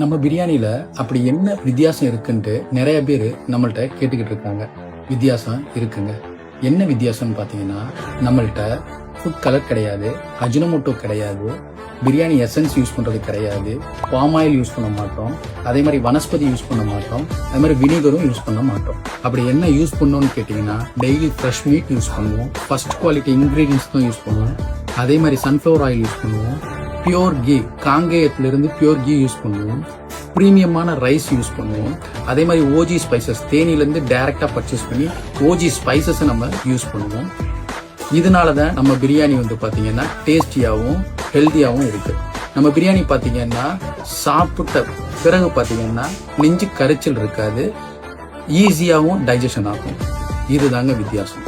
நம்ம பிரியாணியில அப்படி என்ன வித்தியாசம் இருக்குன்ட்டு நிறைய பேர் நம்மள்ட்ட கேட்டுக்கிட்டு இருக்காங்க. வித்தியாசம் இருக்குங்க. என்ன வித்தியாசம்னு பார்த்தீங்கன்னா, நம்மள்ட்ட ஃபுட் கலர் கிடையாது, அஜினோமோட்டோ கிடையாது, பிரியாணி எசன்ஸ் யூஸ் பண்றது கிடையாது, பாம் ஆயில் யூஸ் பண்ண மாட்டோம், அதே மாதிரி வனஸ்பதி யூஸ் பண்ண மாட்டோம், அதே மாதிரி வினிகரும் யூஸ் பண்ண மாட்டோம். அப்படி என்ன யூஸ் பண்ணோம்னு கேட்டீங்கன்னா, டெய்லி ஃப்ரெஷ் மீட் யூஸ் பண்ணுவோம், ஃபர்ஸ்ட் குவாலிட்டி இன்கிரீடியன்ஸ் தான் யூஸ் பண்ணுவோம், அதே மாதிரி சன்ஃப்ளவர் ஆயில் யூஸ் பண்ணுவோம், பியோர் கீ காங்கேயத்திலிருந்து பியோர் கீ யூஸ் பண்ணுவோம், ப்ரீமியமான ரைஸ் யூஸ் பண்ணுவோம், அதே மாதிரி ஓஜி ஸ்பைசஸ் தேனிலேருந்து டைரக்டா பர்ச்சேஸ் பண்ணி ஓஜி ஸ்பைசஸ் நம்ம யூஸ் பண்ணுவோம். இதனால தான் நம்ம பிரியாணி பாத்தீங்கன்னா டேஸ்டியாகவும் ஹெல்த்தியாகவும் இருக்கு. நம்ம பிரியாணி பாத்தீங்கன்னா சாப்பிட்ட பிறகு பாத்தீங்கன்னா நெஞ்சு கரைச்சல் இருக்காது, ஈஸியாகவும் டைஜஷன் ஆகும். இதுதாங்க வித்தியாசம்.